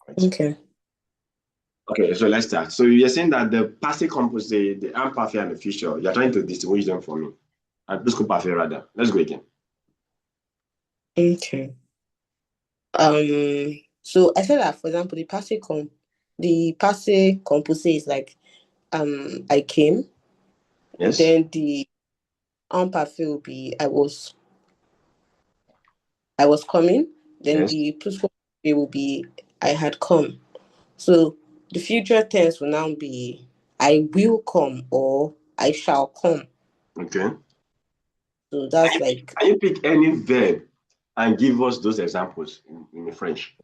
Right. Okay. Okay, so let's start. So you're saying that the passive composite, the imperfect and the future, you're trying to distinguish them for me. And plus perfect rather. Let's go again. Okay. So I said that, for example, the passive composite is like I came. Yes. Then the imperfect will be I was coming. Then Yes. the plus will be I had come. So the future tense will now be I will come or I shall come. Okay. So that's like, Can you pick any verb and give us those examples in French?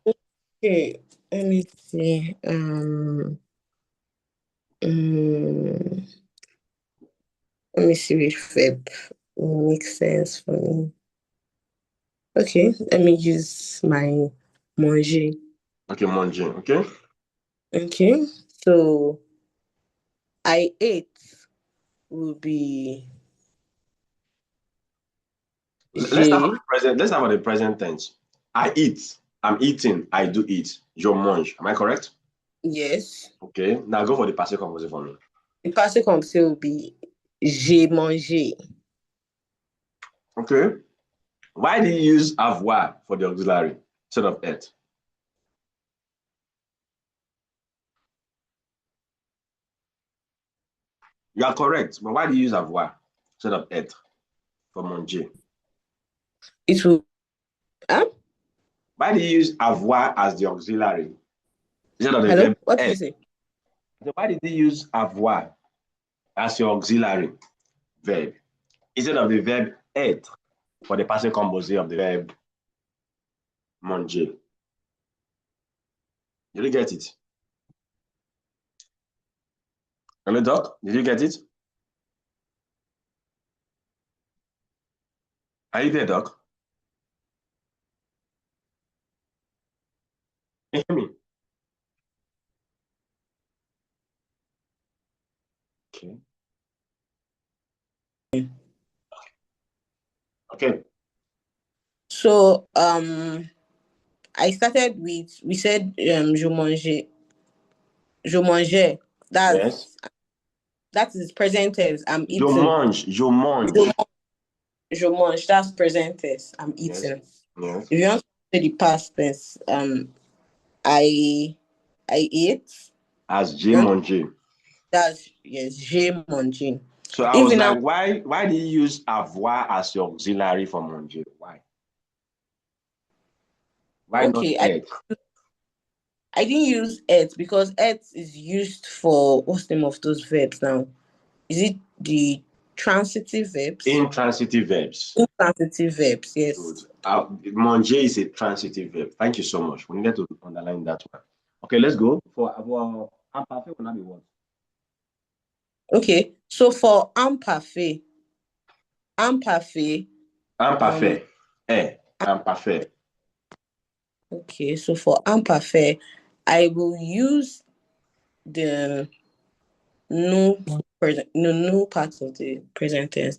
okay, let me see. Um, Let me see which verb makes sense for me. Okay, let me use my manger. Okay, manger. Okay. Okay, so I ate will be Let's start from j'ai. the present. Let's start with the present tense. I eat. I'm eating. I do eat. Je mange. Am I correct? Yes. Okay. Now go for the passive composite for me. The passé composé will be j'ai mangé. Okay. Why do you use avoir for the auxiliary instead of être? You are correct, but why do you use avoir instead of être for manger? It will. Huh? Why do you use avoir as the auxiliary instead of the Hello? verb What did you être? say? So why did you use avoir as your auxiliary verb instead of the verb être for the passive composite of the verb manger? Did you get it? Hello, Doc? Did you get it? Are you there, Doc? Can you hear me? Okay. Okay. So I started with we said je mangeais. Yes. That is present tense. I'm Je eating. mange. Je mange. Je, je mange. That's present tense. I'm Yes. eating. Yes. If you want to say the past tense, I I ate. As j'ai You want mangé. That's yes, j'ai mangé. So I was Even now, like, why do you use avoir as your auxiliary for manger? Why? Why not okay, être? I didn't use it because it is used for what's the name of those verbs now? Is it the transitive verbs? Intransitive verbs. Intransitive verbs, Good. yes. Manger is a transitive verb. Thank you so much. We needed to underline that one. Okay, let's go. For our imperfect will not be what? Okay, so for imparfait, imparfait, um, Imparfait. Imparfait. okay, so for imparfait, I will use the no part of the present tense.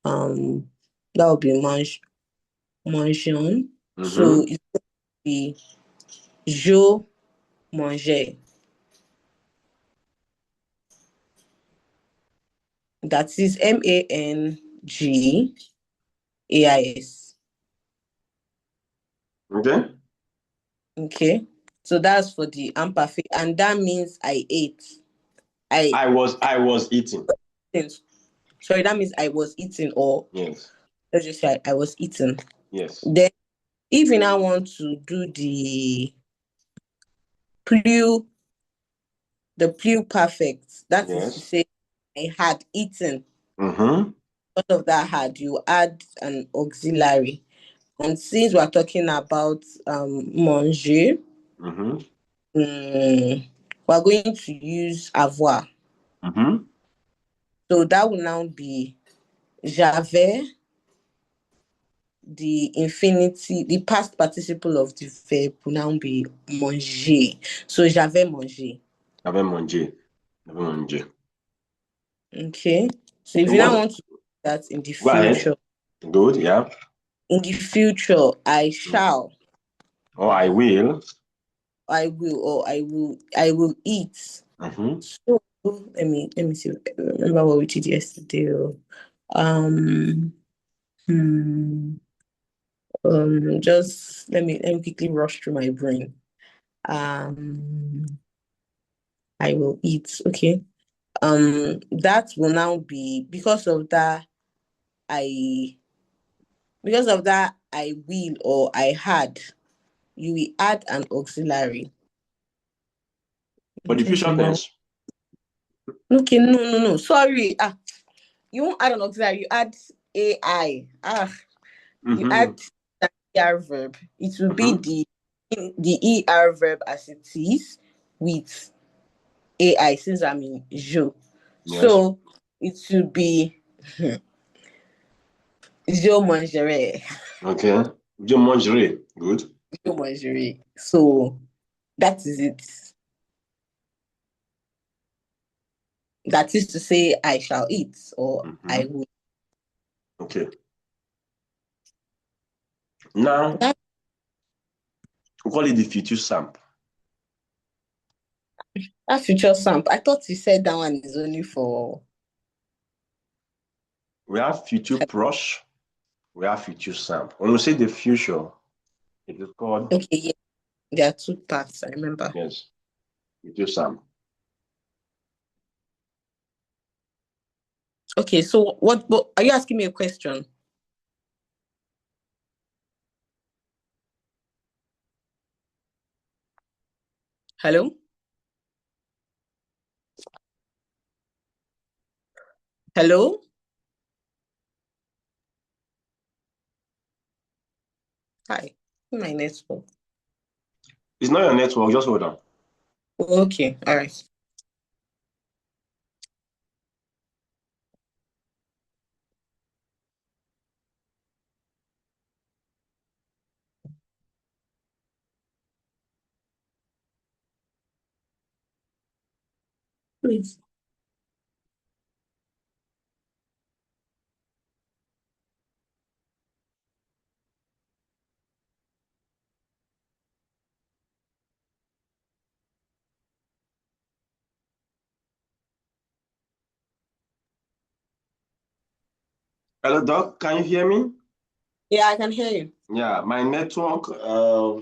Um that will be mangeon. So Mm-hmm. it will be je mangeais. That is Mangais. Okay. Okay. So that's for the imperfect, and that means I ate. I I was eating. Sorry, that means I was eating, or Yes. let's just say I was eating. Yes. Then even I want to do plu the pluperfect, that is to Yes. say I had eaten. Mm-hmm. Out of that had, you add an auxiliary. And since we're talking about manger, Mm-hmm. we're going to use avoir. Mm-hmm. So that will now be j'avais, the past participle of the verb will now be manger. So j'avais mangé. J'avais mangé. J'avais mangé. Okay. So if Okay, you now what? want to do that in the Go ahead. future, Good. Yeah. I shall. Or I will. I will, or I will eat. Mm-hmm. So let me see. Remember what we did yesterday. Um, hmm, just let me quickly rush through my brain. Um, I will eat. Okay. That will now be I because of that I will or I had. You will add an auxiliary. For the Okay, so future now tense. okay, no. Sorry. You won't add an auxiliary, you add AI. You Mm-hmm. add the ER verb. It will be Mm-hmm. the ER verb as it is with AI since I'm in Jo. Yes. So it should be Jo mangerai. Okay. Je mangerai. Good. Jo mangerai. So that is it. That is to say, I shall eat or I Mm-hmm. will. Okay. Now, That, we call it the future sample. that future sample. I thought you said that one is only for. We have future proche. We have future sample. When we say the future, it is called, Okay, yeah. There are two parts, I remember. yes, future sample. Okay, so what are you asking me a question? Hello? Hello? Hi. My network. It's not your network, just hold on. Okay, all right. Please. Hello, Doc. Can you hear me? Yeah, I can hear you. Yeah, my network,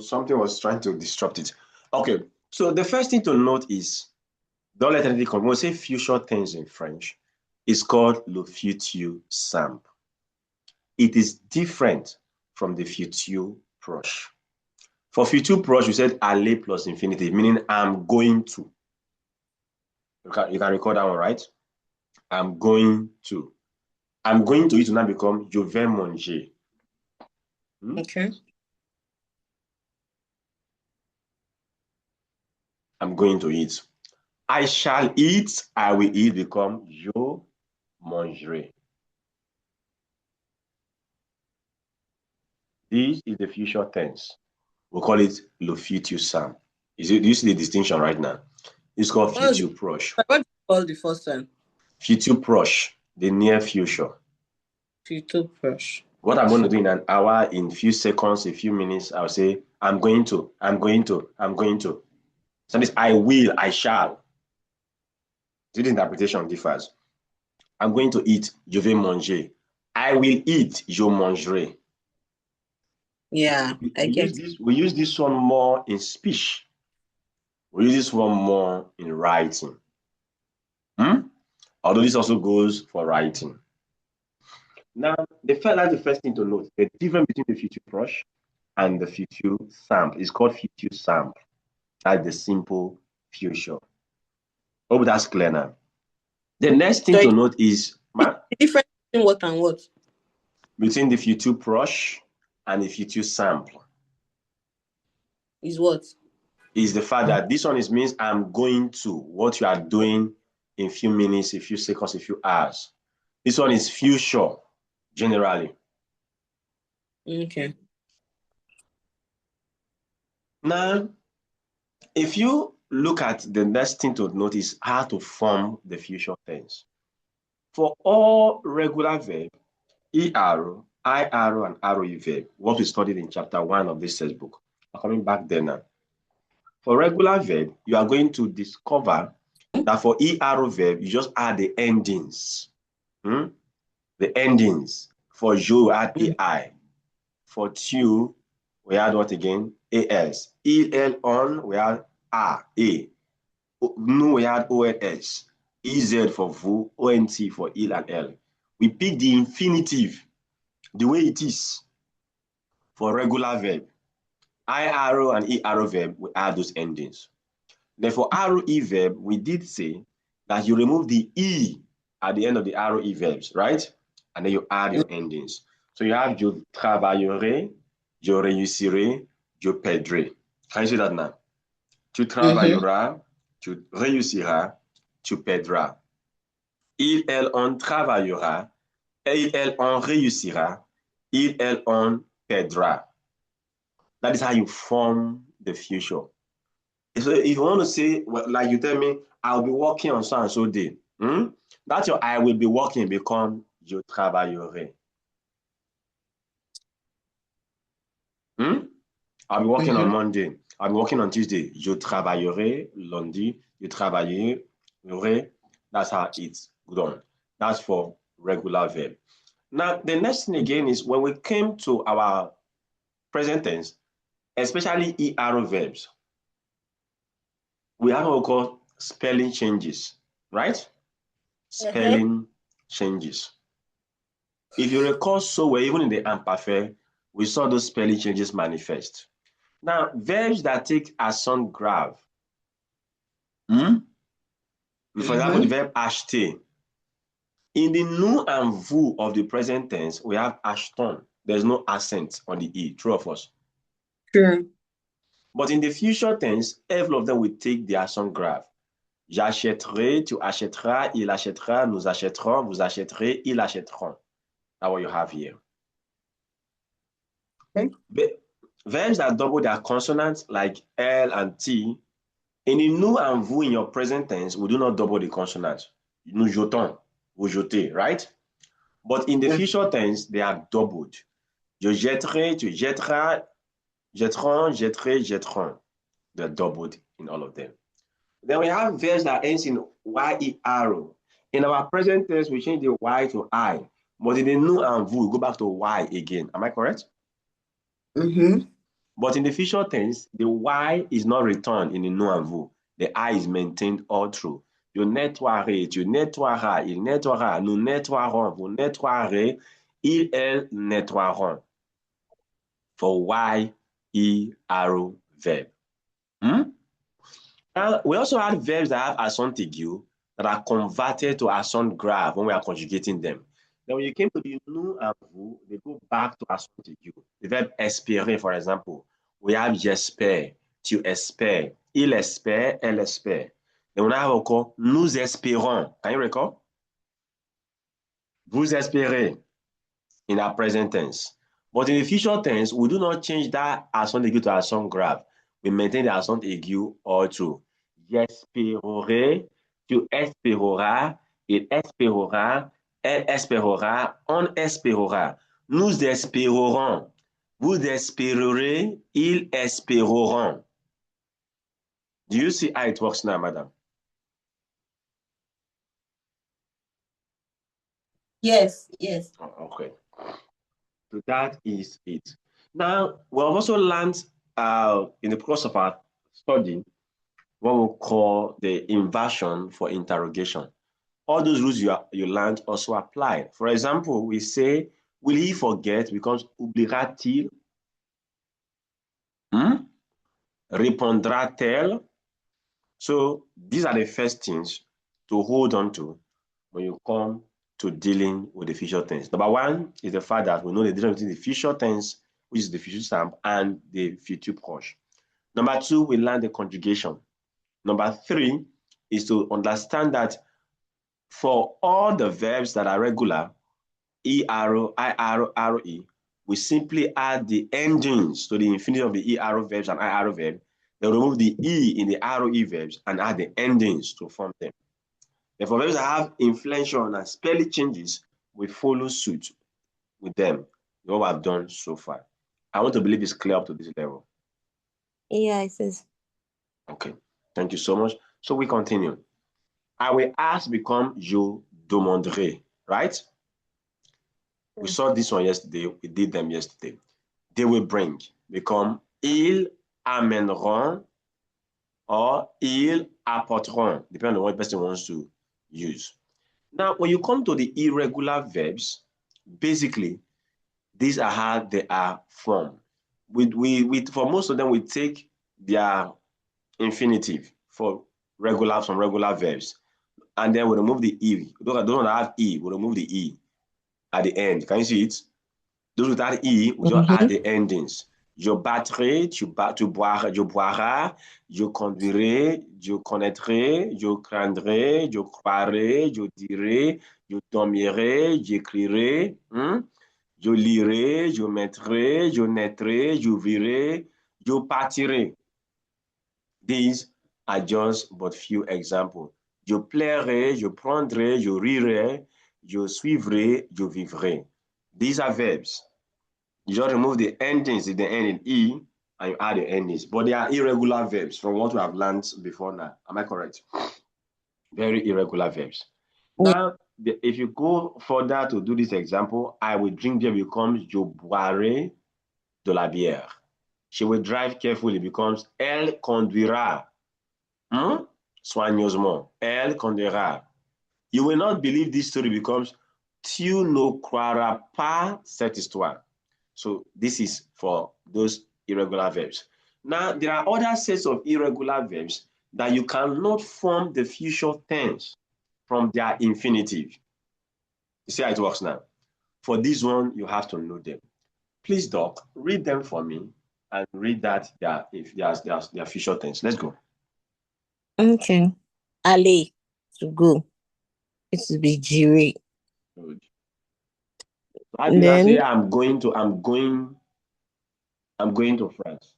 something was trying to disrupt it. Okay, so the first thing to note is, don't let anything come. When we say future tense in French, it's called le futur simple. It is different from the futur proche. For futur proche, you said aller plus infinitive, meaning I'm going to. You can record that one, right? I'm going to. I'm going to it will now become je vais manger. Okay. I'm going to eat. I shall eat, I will eat become je mangerai. This is the future tense. We call it le futur simple. Do you see the distinction right now? It's called What futur proche. do you call the first one? Futur proche, the near future. Future brush. What I'm going to do in an hour, in few seconds, a few minutes, I'll say, I'm going to, I'm going to, I'm going to. So this I will, I shall. The interpretation differs. I'm going to eat, je vais manger. I will eat, je mangerai. Yeah, I get We use this one more in speech. We use this one more in writing. Although this also goes for writing. Now, that's the first thing to note. The difference between the future proche and the future sample is called future sample. That's the simple future. Hope that's clear now. The next thing so to note is the difference between what and what between the future proche and the future sample is what? is the fact that this one means I'm going to what you are doing in a few minutes, a few seconds, a few hours. This one is future generally. Okay. Now, if you look at the next thing to notice how to form the future tense. For all regular verb, ER, IR, and ROE verb, what we studied in chapter 1 of this textbook, are coming back there now. For regular verb, you are going to discover that for ER verb, you just add the endings. The endings. For you, add EI. For tu, we add what again? AS. EL on, we add A. Nu, we add ONS. EZ for vous, ONT for il and L. We pick the infinitive, the way it is for regular verb. IRO and ERO verb, we add those endings. Then for ROE verb, we did say that you remove the E at the end of the ROE verbs, right? And then you add your endings. So you have je travaillerai, je réussirai, je perdrai. Can you see that now? Tu travailleras, tu réussiras, tu perdras. Il, elle, on travaillera, il, elle, on réussira, il, elle, on perdra. That is how you form the future. So if you want to say, well, like you tell me, I'll be working on so and so day. That's your I will be working become je travaillerai. I'll be working on Monday. I'll be working on Tuesday. Je travaillerai lundi. Je travaillerai. That's how it's done. That's for regular verb. Now, the next thing again is when we came to our present tense, especially ER verbs, we have what we call spelling changes, right? Spelling changes. If you recall so well, even in the imperfect, we saw those spelling changes manifest. Now, verbs that take accent grave. For example, the verb acheter. In the nu and vous of the present tense, we have acheton. There's no accent on the E, true or false? True. But in the future tense, every of them will take the accent grave. J'achèterai, tu achèteras, il achètera, nous achèterons, vous achèterez, ils achèteront. That's what you have here. Okay. Verbs that double their consonants, like L and T, in the nu and vous in your present tense, we do not double the consonants. Nous jetons, vous jetez, right? But in the future tense, they are doubled. Je jetterai, tu jetteras, jetteront, jetterai, jetteront. They're doubled in all of them. Then we have verbs that ends in YER. In our present tense, we change the Y to I. But in the nu and vous, we go back to Y again. Am I correct? But in the future tense, the Y is not returned in the nu and vous. The I is maintained all through. Je nettoierai, tu nettoieras, il nettoiera, nous nettoierons, vous nettoierez, ils, elles nettoieront. For YER verb. Now, we also have verbs that have accent aigu that are converted to accent grave when we are conjugating them. Then when you came to the nu and vous, they go back to accent aigu. The verb espérer, for example, we have j'espère, tu espères, il espère, elle espère. Then we have encore nous espérons. Can you recall? Vous espérez in our present tense. But in the future tense, we do not change that accent aigu to accent grave. We maintain the accent aigu all through. J'espérerai, tu espéreras, il espérera, elle espérera, on espérera. Nous espérerons, vous espérerez, ils espéreront. Do you see how it works now, madam? Yes. Okay. So that is it. Now, we have also learned in the course of our study what we call the inversion for interrogation. All those rules you learned also apply. For example, we say, will he forget? Becomes oubliera-t-il? Répondra-t-elle? So these are the first things to hold on to when you come to dealing with the future tense. Number one is the fact that we know the difference between the future tense, which is the future stamp, and the futur proche. Number two, we learn the conjugation. Number three is to understand that for all the verbs that are regular, ERO, IRO, ROE, we simply add the endings to the infinitive of the ERO verbs and IRO verbs, then remove the E in the ROE verbs and add the endings to form them. And for verbs that have inflection and spelling changes, we follow suit with them. What I've done so far. I want to believe it's clear up to this level. Yeah, it is. Okay. Thank you so much. So we continue. I will ask become je demanderai, right? We saw this one yesterday. We did them yesterday. They will bring become ils amèneront or ils apporteront, depending on what person wants to use. Now, when you come to the irregular verbs, basically, these are how they are formed. For most of them, we take their infinitive for some regular verbs, and then we remove the e. Those that don't have e, we remove the e at the end. Can you see it? Those without e, we just add the endings. Je battrai, tu boiras, je boiras, je conduirai, je connaîtrai, je craindrai, je croirai, je dirai, je dormirai, j'écrirai, je lirai, je mettrai, je naîtrai, je virai, je partirai. These are just but few examples. Je plairai, je prendrai, je rirai, je suivrai, je vivrai. These are verbs. You just remove the endings in the end in E and you add the endings. But they are irregular verbs from what we have learned before now. Am I correct? Very irregular verbs. Yeah. Now, if you go further to do this example, I will drink beer becomes je boirai de la bière. She will drive carefully becomes elle conduira soigneusement. Elle conduira. You will not believe this story becomes tu ne croiras pas cette histoire. So this is for those irregular verbs. Now, there are other sets of irregular verbs that you cannot form the future tense from their infinitive. You see how it works now? For this one, you have to know them. Please, Doc, read them for me and read that their future tense. Let's go. Okay. Aller, to go. It will be j'irai. Good. So how do you say Then I'm going to France?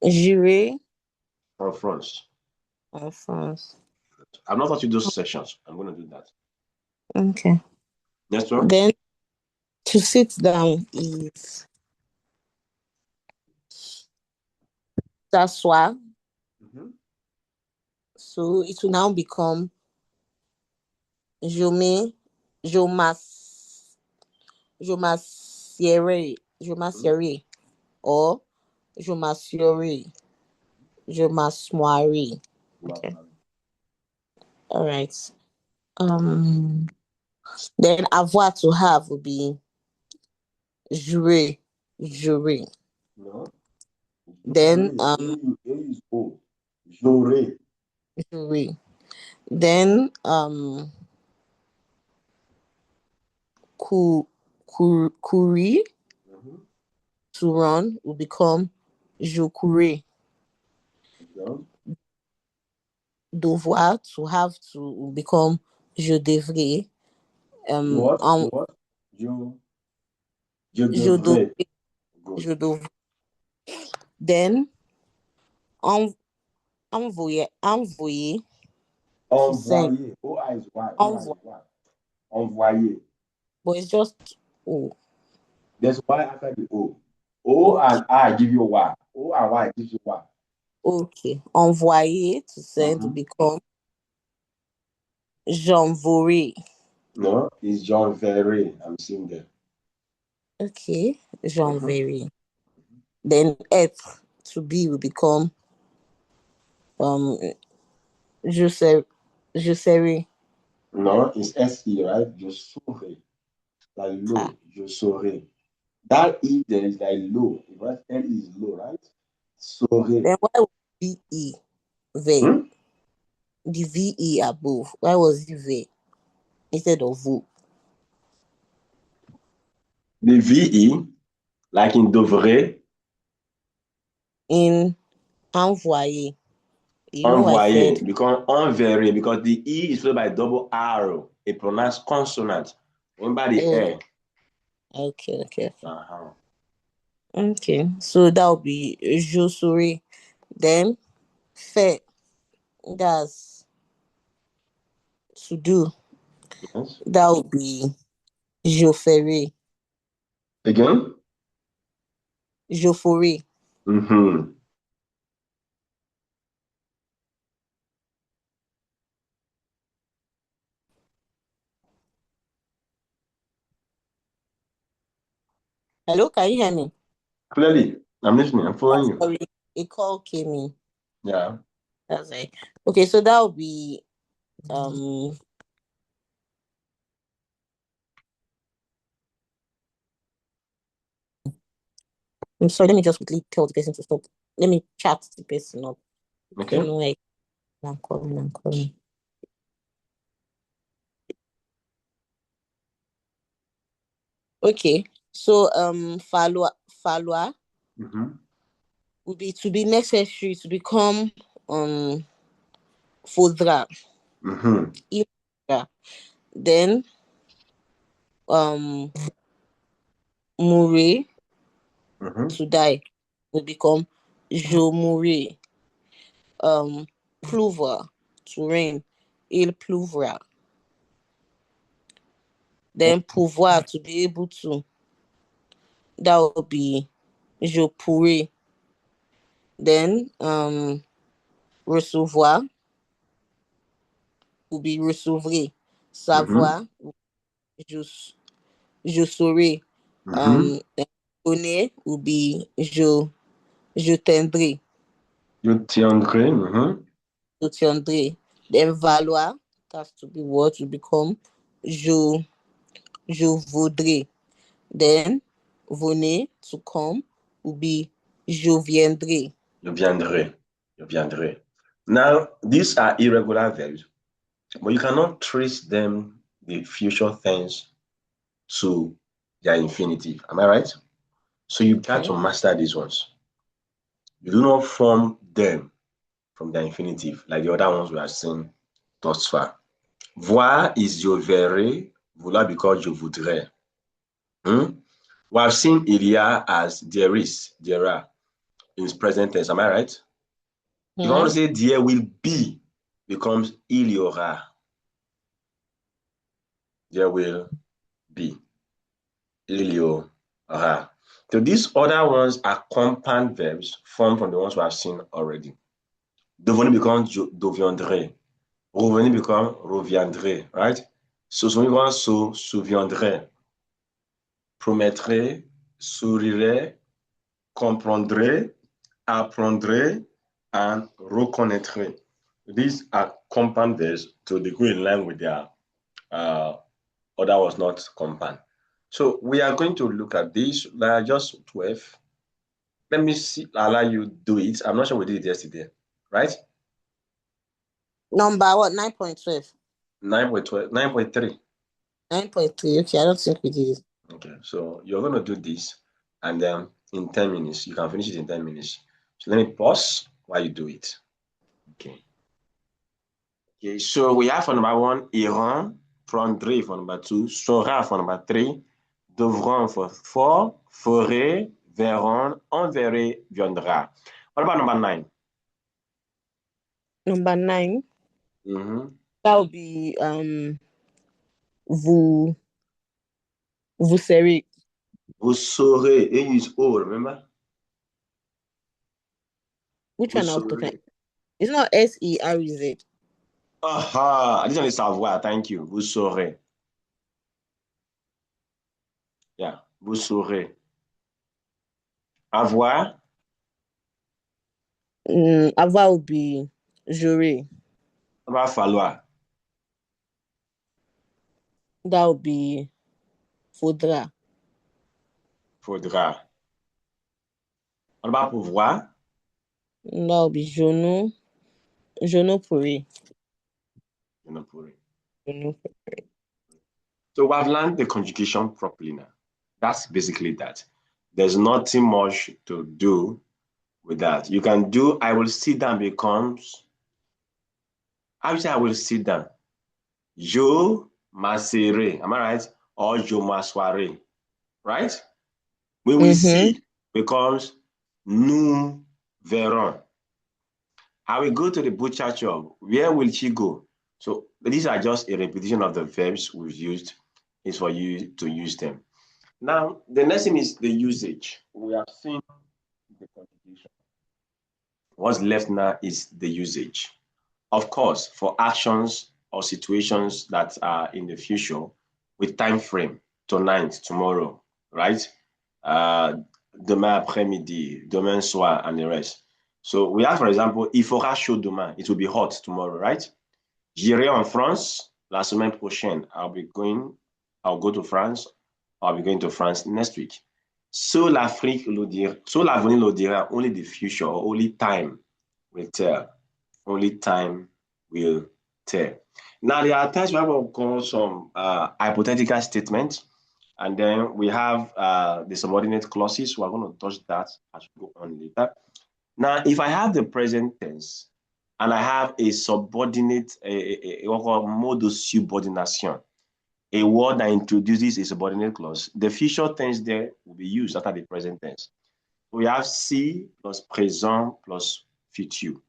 j'irai From France. en France. I've not taught you those sessions. I'm going to do that. Okay. Yes, sir? Then to sit down is s'asseoir. So it will now become je me, je m'ass- je m'assierai, je m'assierai, or je m'assierai, je m'asseoirai. Okay. All right. Then avoir to have would be jouer, jouer. No. Then You use O. J'aurai. jouer. Then courir, to run will become je courais. Devoir, to have to, will become je devrais. What? What? Je Je devrais. devrais. Good. Je devrais. Then envoyer, envoyer, to send. Envoyer. O-I is Y. O-I is Envoyer. Y. Envoyer. But it's just O. There's Y after the O. O Okay. and I give you Y. O and Y gives you Y. Okay. Envoyer, to send, will become j'envoie. No, it's John Ferry. I'm seeing there. Okay. J'enverrai. Then être, to be, will become um je sais, je serai. No, it's S-E, right? Je saurai. Like Ah. low. Je saurai. That E there is like low. Right? L is low, right? Saurai. Then why would VE there? The VE above. Why was it there instead of vous? The VE, like in devrait, In envoyer. I envoyer, said because the E is followed by double R, a pronounced consonant. Remember the oh, air. okay. Uh-huh. Okay. So that would be je serai. Then fait, that's to do. Yes. That would be je ferai. Again? Je ferai. Mm-hmm. Hello, can you hear me? Clearly, I'm listening. I'm following you. Sorry, a call came in. Yeah. That's right. Okay, so that will be um I'm sorry, let me just quickly tell the person to stop. Let me chat the person up. Okay. You know, like I'm calling. Okay. So falloir Mm-hmm. would be to be necessary to become faudra. Mm-hmm. Il faudra. Then um mourir Mm-hmm. to die will become je mourrai. Pleuvoir to rain. Il pleuvra. Then pouvoir to be able to. That would be je pourrai. Then recevoir will be recevrai. Mm-hmm. Savoir, je, je saurai. Mm-hmm. Then donner will be je tiendrai. You tiendrai. Mm-hmm. Je tiendrai. Then valoir, that's to be what will become je voudrais. Then venez to come will be je viendrai. You viendrai. You viendrai. Now, these are irregular verbs, but you cannot trace them, the future tense, to their infinitive. Am I right? So you got to Okay. master these ones. You do not form them from their infinitive like the other ones we have seen thus far. Voir is je verrai, vouloir because je voudrais. Hmm? We have seen il y a as there is, there are in present tense. Am I right? If I want to say there will be, becomes il y aura. There will be. Il y aura. So these other ones are compound verbs formed from the ones we have seen already. Devenir becomes deviendrai. Revenir becomes reviendrai, right? Se souvenir becomes se souviendrai. Promettrai, sourirai, comprendrai, apprendrai, and reconnaîtrai. These are compound verbs to the degree in line with their other was not compound. So we are going to look at this. There are just 12. Let me see, allow you do it. I'm not sure we did it yesterday, right? Number what? 9.12. 9.12, 9.3. 9.3. Okay, I don't think we did it. Okay, so you're going to do this, and then in 10 minutes, you can finish it in 10 minutes. So let me pause while you do it. Okay. Okay, so we have for number 1, iront, prendrez for number 2, sera for number 3, devront for 4, ferez, verront, enverrez, viendra. What about number 9? Number 9. Mm-hmm. That would be vous vous serez. Vous saurez, and use O, remember? Which Vous one I was talking? saurez. It's not SERZ. Aha, this one is savoir, thank you. Vous saurez. Yeah, vous saurez. Avoir, Avoir would be j'aurai. va falloir. That would be faudra. Faudra. On va pouvoir. That would be je ne pourrai. Je ne pourrai. Je ne pourrai. So we've learned the conjugation properly now. That's basically that. There's nothing much to do with that. You can do, I will sit down becomes, how you say I will sit down? Je m'asserai, am I right? Or je m'assoirai, right? When we see becomes nous verrons. I will go to the butcher shop. Where will she go? So these are just a repetition of the verbs we've used. It's for you to use them. Now, the next thing is the usage. We have seen the conjugation. What's left now is the usage. Of course, for actions or situations that are in the future with time frame, tonight, tomorrow, right? Demain après-midi, demain soir, and the rest. So we have, for example, il fera chaud demain. It will be hot tomorrow, right? J'irai en France la semaine prochaine. I'll go to France. I'll be going to France next week. So l'avenir le dira, only the future, only time will tell. Only time will tell. Now, there are times we have call some hypothetical statements, and then we have the subordinate clauses. We're going to touch that as we go on later. Now, if I have the present tense and I have a subordinate, a mode of subordination, a word that introduces a subordinate clause, the future tense there will be used after the present tense. We have si plus présent plus futur.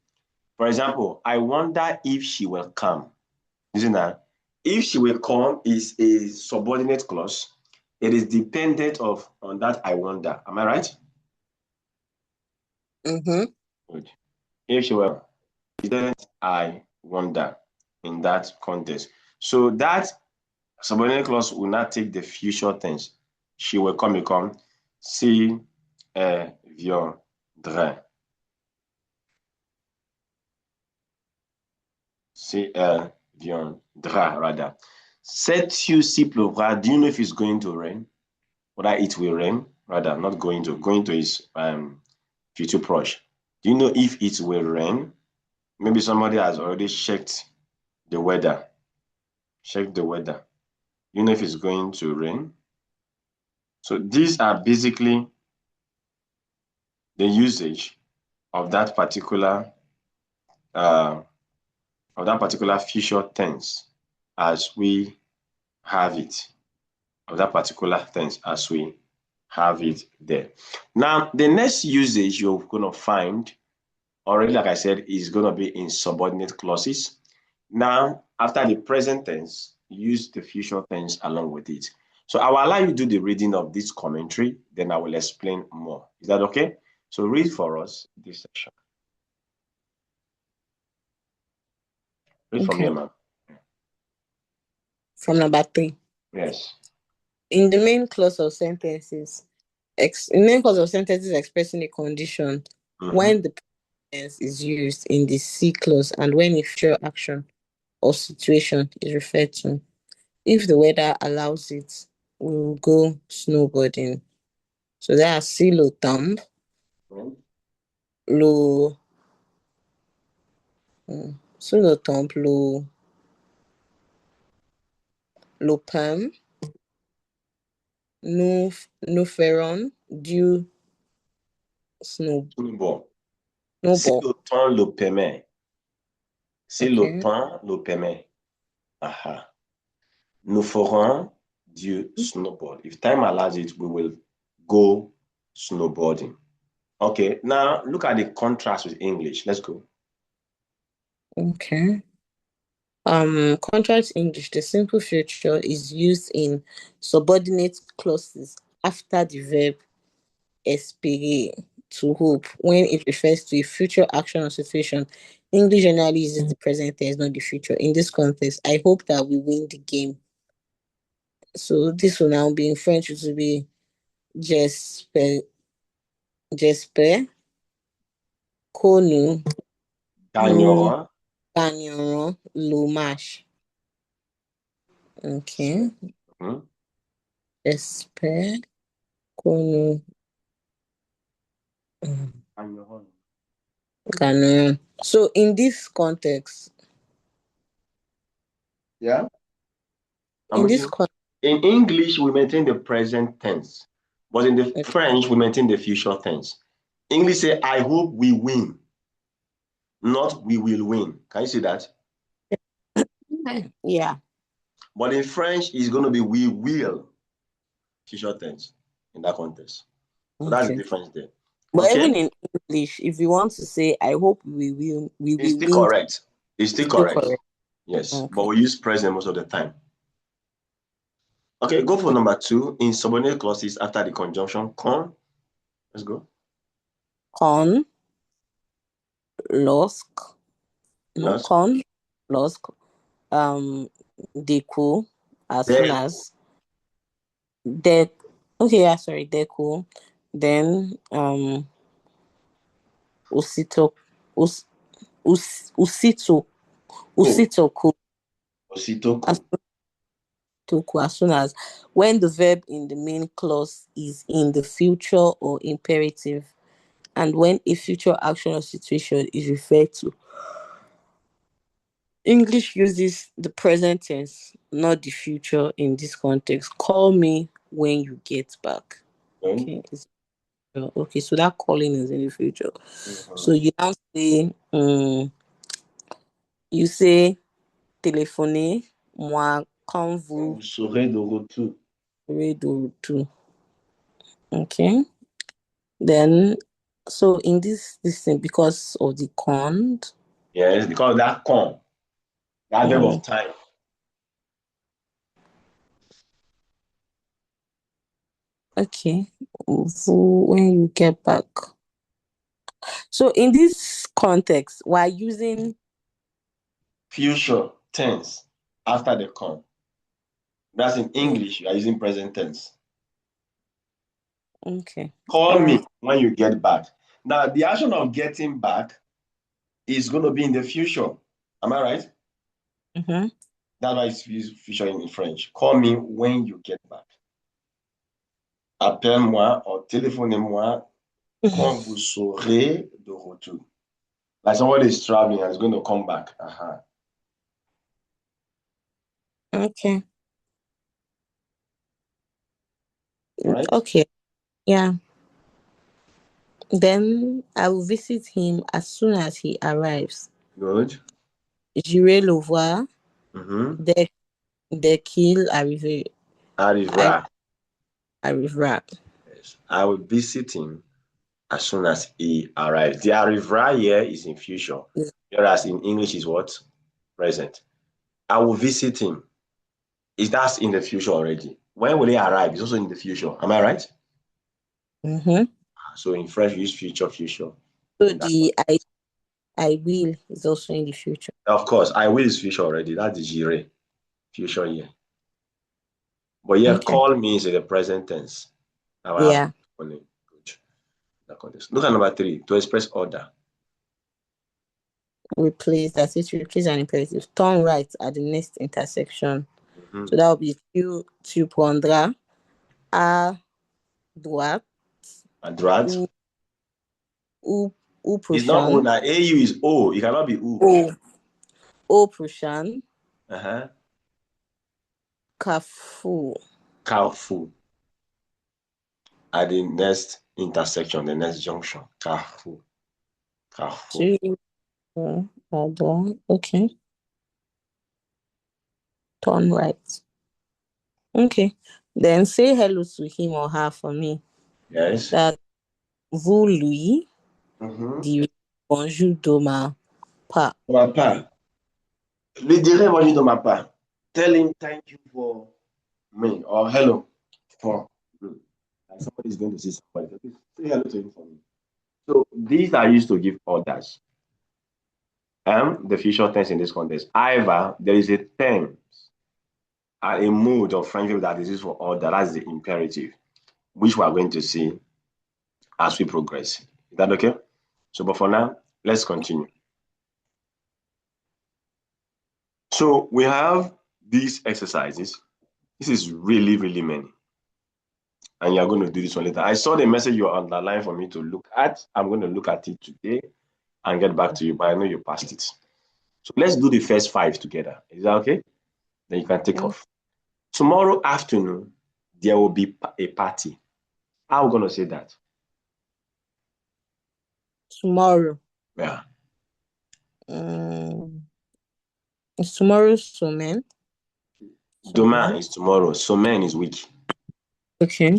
For example, I wonder if she will come. Isn't that? If she will come is a subordinate clause. It is dependent on that I wonder. Am I right? Mm-hmm. Good. If she will, didn't I wonder in that context. So that subordinate clause will not take the future tense. She will come. Si viendrait. Si viendra, rather. Sais-tu s'il pleuvra? Do you know if it's going to rain? Whether it will rain? Rather, not going to. Going to is future proche. Do you know if it will rain? Maybe somebody has already checked the weather. Check the weather. You know if it's going to rain? So these are basically the usage of that particular future tense as we have it. Of that particular tense as we have it there. Now, the next usage you're going to find, already like I said, is going to be in subordinate clauses. Now, after the present tense, use the future tense along with it. So I will allow you to do the reading of this commentary, then I will explain more. Is that okay? So read for us this section. Read from here, ma'am. From number 3. Yes. In the main clause of sentences, expressing a condition when the tense is used in the C clause and when a future action or situation is referred to. If the weather allows it, we will go snowboarding. So that's si le temps, sous le temps, le PAM, nous ferons du snowball. Si le temps le permet. Si le temps le permet. Aha. Nous ferons du snowboard. If time allows it, we will go snowboarding. Okay, now look at the contrast with English. Let's go. Okay. Contrast English, the simple future is used in subordinate clauses after the verb espérer, to hope, when it refers to a future action or situation. English generally uses the present tense, not the future. In this context, I hope that we win the game. So this will now be in French, it will be j'espère que nous gagnerons le match. Okay. J'espère que nous gagnerons. So in this context, yeah. In English, we maintain the present tense, but in the French, we maintain the future tense. English say, I hope we win, not we will win. Can you see that? Yeah. But in French, it's going to be we will, future tense, in that context. So that's the difference there. But even in English, if you want to say, I hope we will it's still win. Correct. It's still correct. Yes, but we use present most of the time. Okay, go for number 2. In subordinate clauses after the conjunction con. Let's go. Con, losk, no, Yes. con, losk, deco, as soon Then as, de, okay, yeah, sorry, deco, then, usito, us, usito, co. usitoku, as Ositoku. toku, as soon as, when the verb in the main clause is in the future or imperative, and when a future action or situation is referred to. English uses the present tense, not the future in this context. Call me when you get back. Then, Okay. Okay, so that calling is in the future. So mhm. you now say, you say, téléphonez moi quand Quand vous vous serez de retour. serez de retour. Okay. Then, so in this thing, because of the con, Yes, because that con, that verb of time. okay, vous, when you get back. So in this context, we're using Future tense after the con. That's in English, you are using present tense. okay. Call All me right. when you get back. Now, the action of getting back is going to be in the future. Am I right? Mm-hmm. That's why it's used future in French. Call me when you get back. Appelle-moi or téléphonez-moi quand vous serez de retour. Like somebody is traveling and is going to come back. Okay. All right? Okay. Yeah. Then I will visit him as soon as he arrives. Good. J'irai le voir Mm-hmm. dès qu'il Arrivera. arrivera. Yes. I will visit him as soon as he arrives. The arrivera here is in future, whereas in English is what? Present. I will visit him. Is that in the future already? When will he arrive? It's also in the future. Am I right? Mm-hmm. So in French, we use future, future. So In that the context. I will is also in the future. Of course, I will is future already. That's the jire, future here. But yeah, Okay. call me is in the present tense. Now I have Yeah. only good. That context. Look at number 3 to express order. Replace that it replace an imperative. Turn right at the next intersection. Mm-hmm. So that will be tu prendras à droite And right? ou ou ou It's not O prochaine. now. AU is O. It cannot be O. Au prochain Uh-huh. carrefour. Carrefour. At the next intersection, the next junction. Carrefour. Carrefour. Tu à droite. Okay. Turn right. Okay. Then say hello to him or her for me. Yes. That vous lui Mm-hmm. direz bonjour de ma part. Papa. Lui dirai bonjour de ma part. Tell him thank you for me or hello for me. Like somebody is going to see somebody. Okay, say hello to him for me. So these are used to give orders. The future tense in this context. However, there is a term, a mode of French that is used for order. That's the imperative, which we are going to see as we progress. Is that okay? So, but for now, let's continue. So we have these exercises. This is really, really many. And you're going to do this one later. I saw the message you underlined for me to look at. I'm going to look at it today and get back to you, but I know you passed it. So let's do the first 5 together. Is that okay? Then you can take off. Tomorrow afternoon, there will be a party. How are we going to say that? Tomorrow. Yeah. Is tomorrow semaine? Demain is tomorrow. Semaine is week. Okay.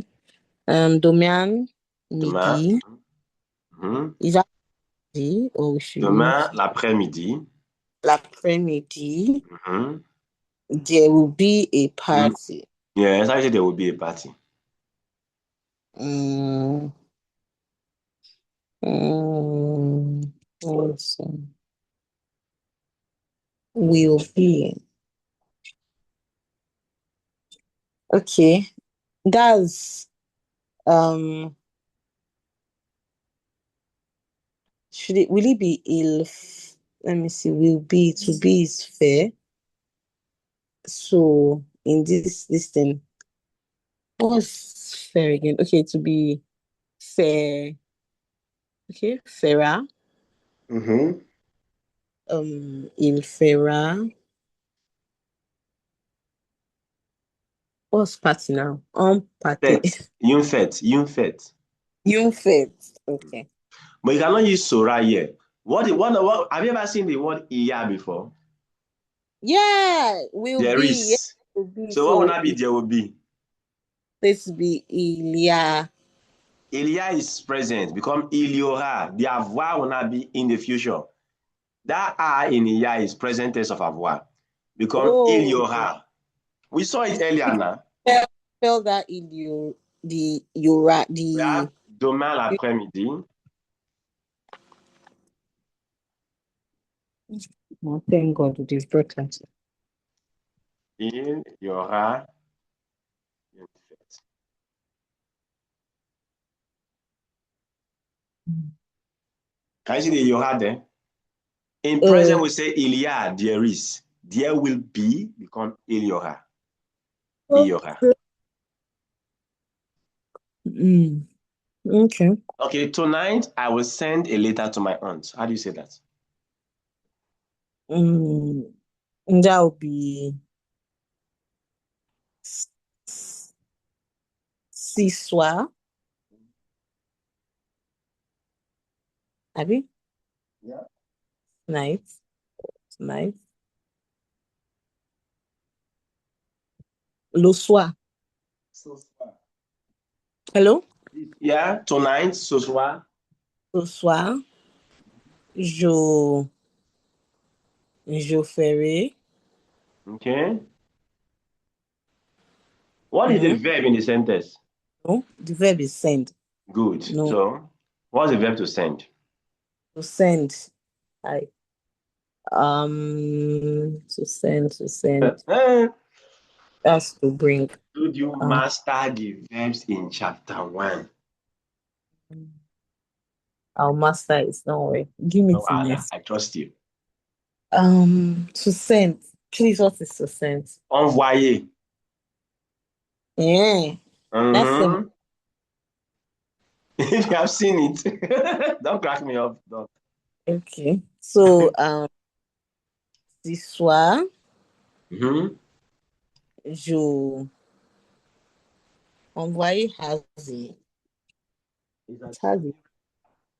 Demain Demain. midi. Mhm. Is that midi or we should Demain, use l'après-midi. l'après-midi? Mhm. There will be a party. Yes, I said there will be a party. Mm, also will be. Okay. That's will it be let me see, will be, to be is fair. So in this thing, what's fair again? Okay, to be fair. Okay, fairer. Mm-hmm. Il fera. What's party now? Party. Fete. Yun fete. Yun fete. You fit. Okay. But you cannot use Sora here. What have you ever seen the word iya before? Yeah, will There be. Yeah, is. will be. So what will So not be there will be? let's be Ilya. Ilia is present, become il y aura. The avoir will not be in the future. That I in iya is present tense of avoir. Become il y Oh, aura. We saw it earlier now. spell that in you, the Yura, We have the. demain l'après-midi. Oh, thank God it is broadcast. Il y aura une fête. Can you see the il y aura there? In present, we say il y a, there is. There will be, become il y aura. Il y aura. Okay. Okay, tonight I will send a letter to my aunt. How do you say that? That will be ce soir. Abi? Yeah. Night. Night. Le soir. Ce soir. Hello? Yeah, tonight, ce soir. Ce soir. Je ferai. Okay. What is the Mm. verb in the sentence? No, the verb is send. Good. No, So, what's the verb to send? to send. I to send. That's to bring. Did you Um, master the verbs in chapter 1? our master is not worry. Give me No, the next. I trust you. To send. Please, what is to send? Envoyer. Yeah, that's simple. Mm-hmm. If you have seen it, don't crack me up. Don't. Okay. So ce soir, Mm-hmm. je envoyer has it.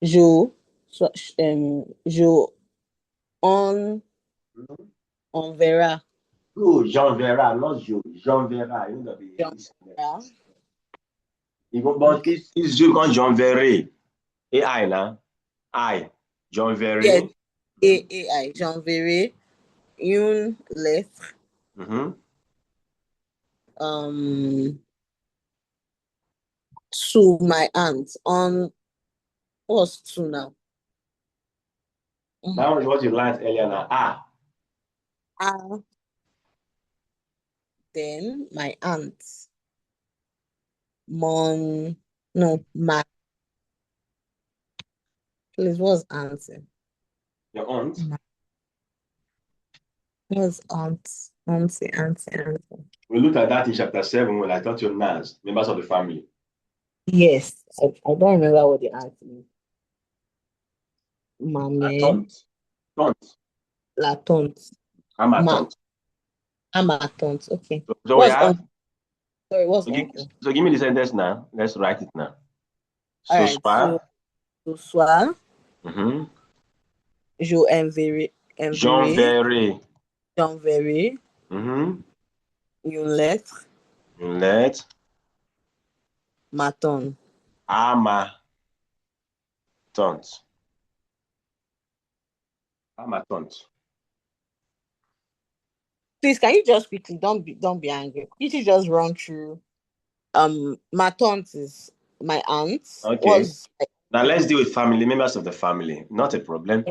Je so, je on enverra. Good, Jean Vera, not you. Jean Vera. You know the J'enverra. but Okay. it's you called Jean Verre. AI now. I. Jean Yes, Verre. AI. J'enverrai une lettre Mm-hmm. um to my aunt on what's to now? That was what you learned earlier now. Ah. Ah, then my aunt. Mon no my please what's answer? Your aunt. What's aunt? Auntie. We looked at that in chapter 7 when I taught you Nas, members of the family. Yes, I don't remember what the answer is. Ma A mère, tante. Tante. la tante. I'm a Ma, tante. ma tante. Okay. So we What's have, uncle? Sorry, what's uncle? so give me the sentence now. Let's write it now. All Ce right. So, soir. ce soir, Mm-hmm. je Jean Verre. j'enverrai Mm-hmm. une lettre, Une lettre ma tante. à ma tante. À ma tante. Please, can you just quickly, don't be angry. Could you just run through my aunt is my aunt Okay. was Now let's deal with family, members of the family. Not a problem.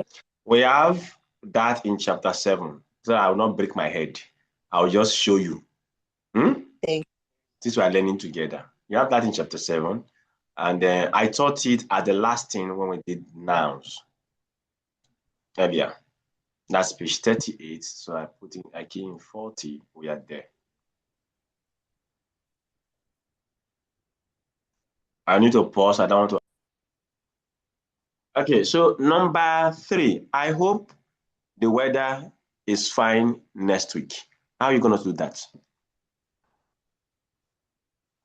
We have that in chapter 7. So I will not break my head. I'll just show you. Thank Since we are learning together. You have that in chapter 7. And then I taught it at the last thing when we did nouns. Earlier. That's page 38. So I key in 40. We are there. I need to pause. I don't want to. Okay, so number 3. I hope the weather is fine next week. How are you going to do that?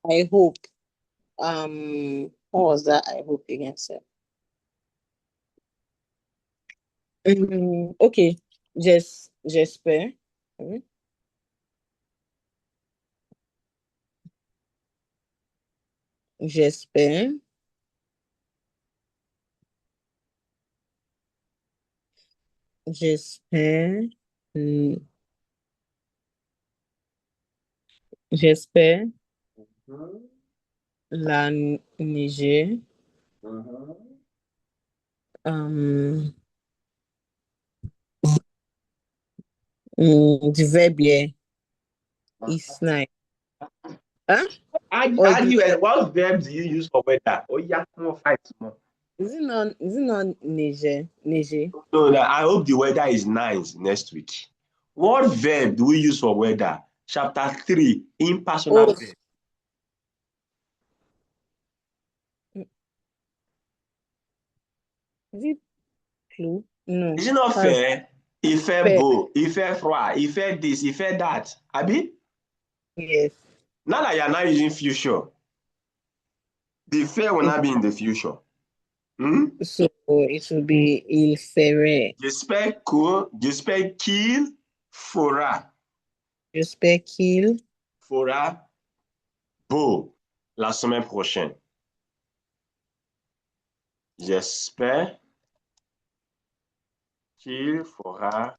I hope. What was that? I hope again, sir. Okay. J'espère. J'espère. J'espère. J'espère la Niger. Du verbe is nice. Huh? What verbs do you use for weather? Oh, yeah, more fight more. Is it not Niger? Niger? No, I hope the weather is nice next week. What verb do we use for weather? Chapter 3, impersonal verb. Is it clue? No. Is it not fair? Il fait beau, il fait froid, il fait this, il fait that. Abi? Yes. Now that you are not using future, the fair will not be in the future. So it will be il ferait. J'espère qu'il fera. J'espère qu'il Fera beau la semaine prochaine. J'espère qu'il fera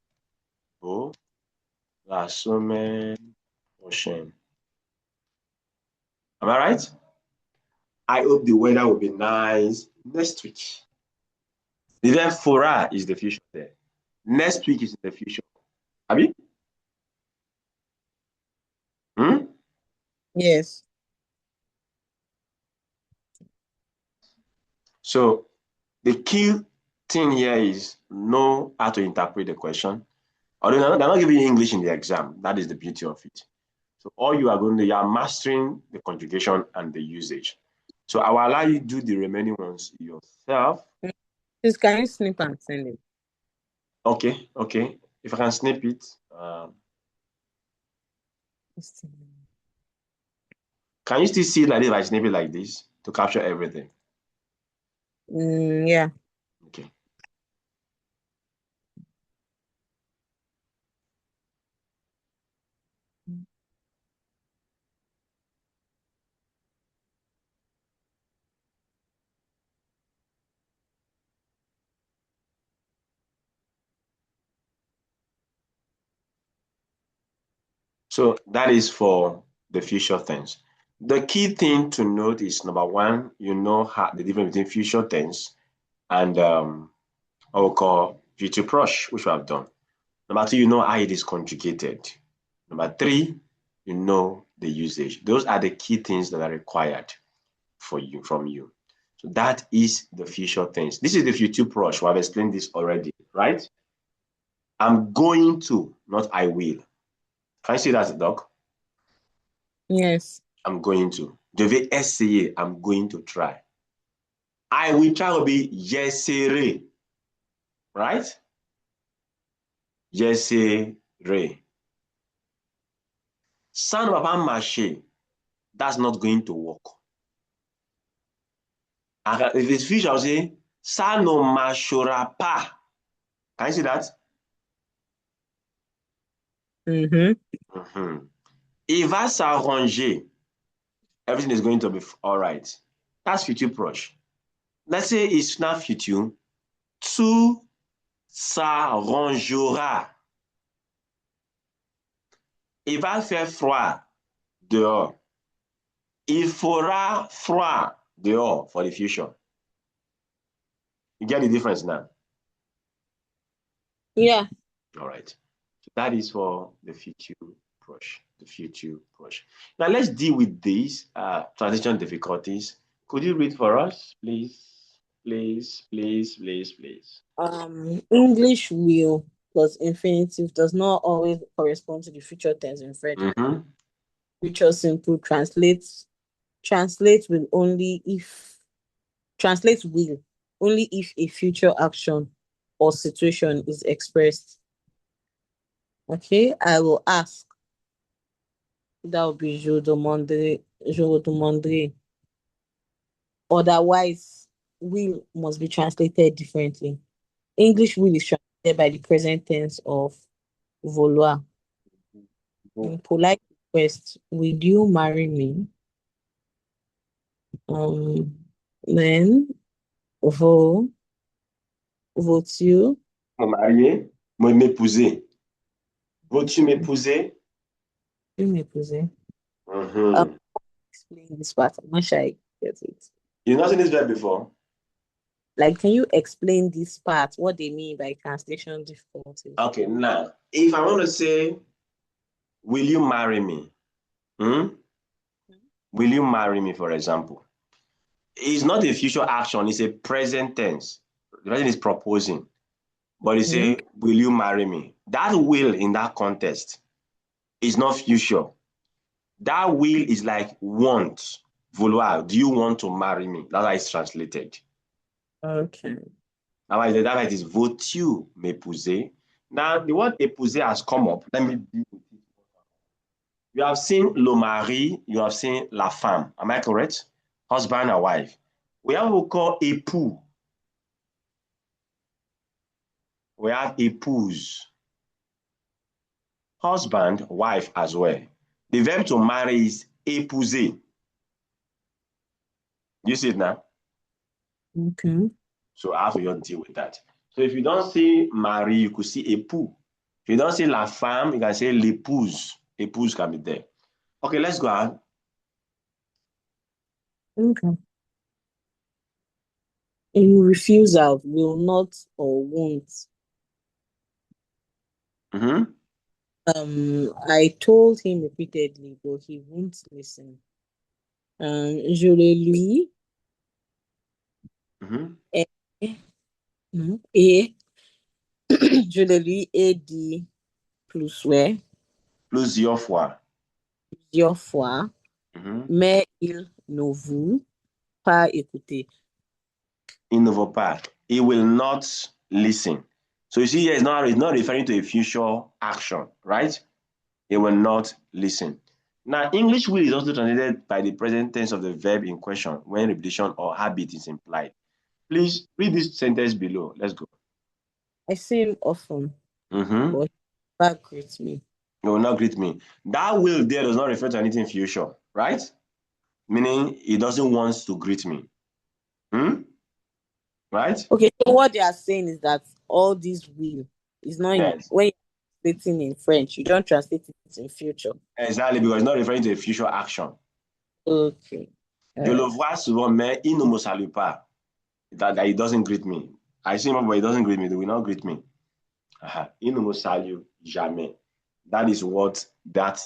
beau la semaine prochaine. Am I right? I hope the weather will be nice next week. The verb fora is the future there. Next week is the future. Abi? yes. So the key thing here is know how to interpret the question. Although they're not giving you English in the exam. That is the beauty of it. So all you are going to do, you are mastering the conjugation and the usage. So I will allow you to do the remaining ones yourself. Please, can you snip and send it? Okay. If I can snip it. Can you still see it like this if I snip it like this to capture everything? Yeah. Okay. So that is for the future tense. The key thing to note is number 1, you know how the difference between future tense and what we call future proche, which we have done. Number 2, you know how it is conjugated. Number 3, you know the usage. Those are the key things that are required from you. So that is the future tense. This is the future proche. We have explained this already, right? I'm going to, not I will. Can you see that, Doc? Yes. I'm going to. Je vais essayer. I'm going to try. I will try will be j'essaierai. Right? J'essaierai. Ça ne va pas marcher. That's not going to work. If it's future, I'll say ça ne marchera pas. Can you see that? Il va s'arranger. Everything is going to be all right. That's future proche. Let's say it's not future. Tout s'arrangera. Il va faire froid dehors. Il fera froid dehors for the future. You get the difference now? Yeah. All right. So that is for the future push. The future push. Now let's deal with these transition difficulties. Could you read for us, please? Please, please, please, please. English will plus infinitive does not always correspond to the future tense in French. Future simple translates will only if a future action or situation is expressed. Okay, I will ask. That will be je demanderai. Otherwise, will must be translated differently. English will is translated by the present tense of vouloir. In polite request, will you marry me? Then veux-tu Me marier, m'épouser. Veux-tu m'épouser? Tu m'épouser? Mm-hmm. Explain this part. I'm not sure I get it. You've not seen this verb before? Like, can you explain this part? What they mean by translation difficulties? Okay, now, if I want to say, will you marry me? Will you marry me, for example? It's not a future action, it's a present tense. The person is proposing. But you say, will you marry me? That will in that context is not future. That will is like want, vouloir. Do you want to marry me? That's how it's translated. Okay. Now, that is veux-tu m'épouser? Now, the word épouser has come up. Let me deal with it. You have seen le mari, you have seen la femme. Am I correct? Husband and wife. We have what we call époux. We have épouse. Husband, wife as well. The verb to marry is épouser. You see it now? Okay. So I have to just deal with that. So if you don't see mari, you could see époux. If you don't see la femme, you can say l'épouse. Épouse can be there. Okay, let's go on. Okay. In refusal, will not or won't. I told him repeatedly, but he won't listen. Je le lui et je le lui ai dit plusieurs fois, mais il ne veut pas écouter. Il ne veut pas. He will not listen. So you see here, it's not referring to a future action, right? He will not listen. Now, English will is also translated by the present tense of the verb in question when repetition or habit is implied. Please read this sentence below. Let's go. I see him often, but he will not greet me. He will not greet me. That will there does not refer to anything future, right? Meaning he doesn't want to greet me. Right? Okay, so what they are saying is that all this will is not when you're translating in French, you don't translate it in future. Exactly, because it's not referring to a future action. Okay. Je le vois souvent, mais il ne me salue pas. That he doesn't greet me. I see him, but he doesn't greet me. They will not greet me. Il ne me salue jamais. That is what that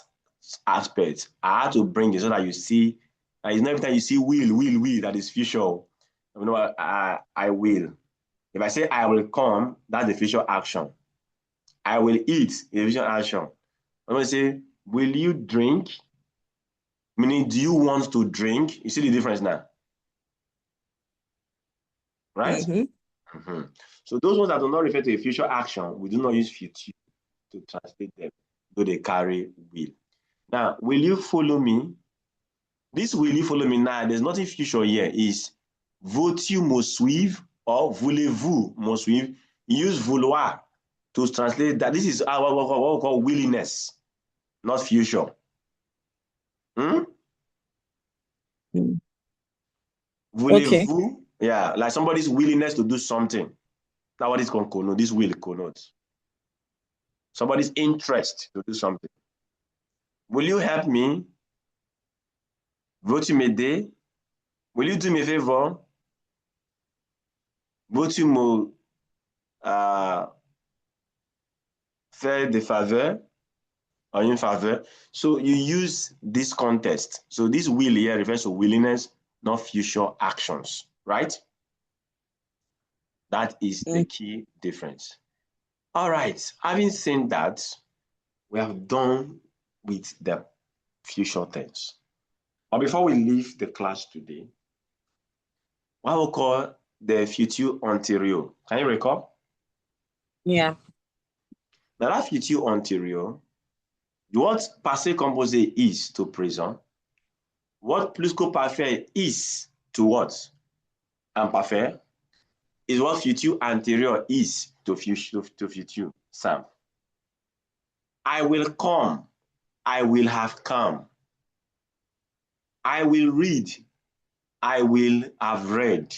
aspect. I had to bring it so that you see. It's not every time you see will, that is future. You know, I will. If I say I will come, that's the future action. I will eat, the future action. I'm going to say, will you drink? Meaning, do you want to drink? You see the difference now? Right? So those ones that do not refer to a future action, we do not use future to translate them, though they carry will. Now, will you follow me? This will you follow me now, there's nothing future here. Is veux-tu me suivre or voulez-vous me suivre? Use vouloir to translate that. This is what we call willingness, not future. Voulez-vous? Yeah, like somebody's willingness to do something. That's what it's going to connote. This will connote somebody's interest to do something. Will you help me? Veux-tu m'aider? Will you do me a favor? Veux-tu me faire des faveurs or une faveur? So you use this context. So this will here refers to willingness, not future actions, right? That is the key difference. All right, having seen that, we have done with the future tense. But before we leave the class today, what we call the future anterior. Can you recall? Yeah. Now that future anterior, what passé composé is to présent, what plusquamperfect is to what? Imparfait is what future anterior is to future simple. I will come. I will have come. I will read. I will have read.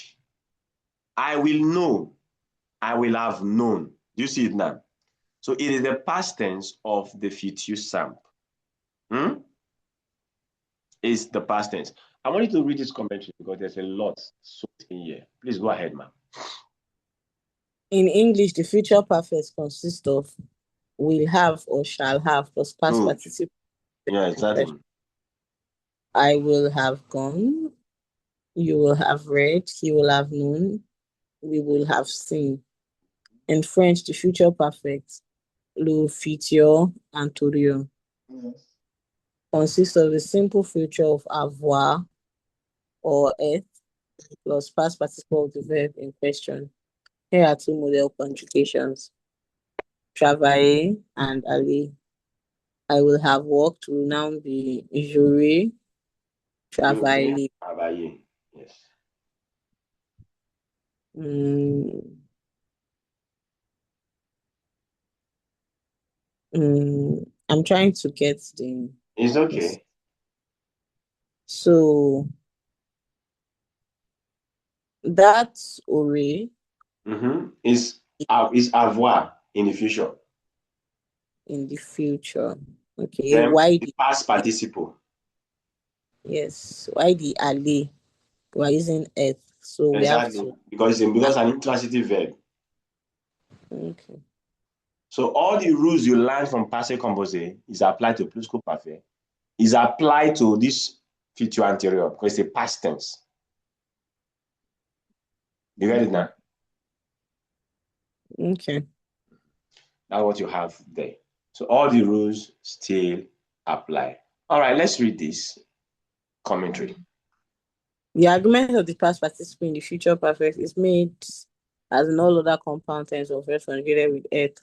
I will know. I will have known. Do you see it now? So it is the past tense of the future simple. It's the past tense. I want you to read this commentary because there's a lot in here. Please go ahead, ma'am. In English, the future perfect consists of will have or shall have plus past participle. Yeah, exactly. I will have gone. You will have read. He will have known. We will have seen. In French, the future perfect, le futur antérieur, consists of the simple future of avoir or être plus past participle of the verb in question. Here are two model conjugations: travailler and aller. I will have worked will now be j'aurai travaillé. Yes. I'm trying to get the. It's okay. So that's aurait. Is avoir in the future. In the future. Okay. Then why the past participle? Yes. Why the aller? We're using it. So exactly. We have to. Because an intransitive verb. Okay. So all the rules you learn from passé composé is applied to plusquamperfect. Is applied to this future anterior because it's a past tense. You get it now? Okay. That's what you have there. So all the rules still apply. All right, let's read this commentary. The argument of the past participle in the future perfect is made as in all other compound tense of verbs conjugated with it,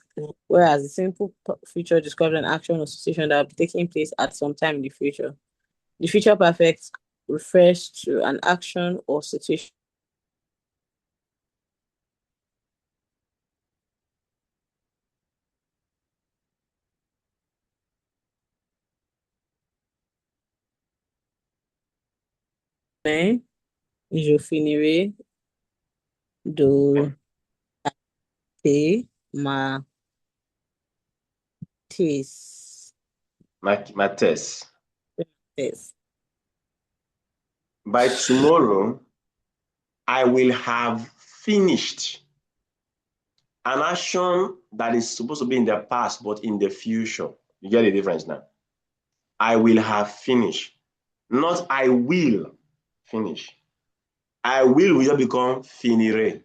whereas the simple future describes an action or situation that will be taking place at some time in the future. The future perfect refers to an action or situation je finirai de ma thèse. My test. Yes. By tomorrow, I will have finished an action that is supposed to be in the past, but in the future. You get the difference now? I will have finished, not I will finish. I will just become finire.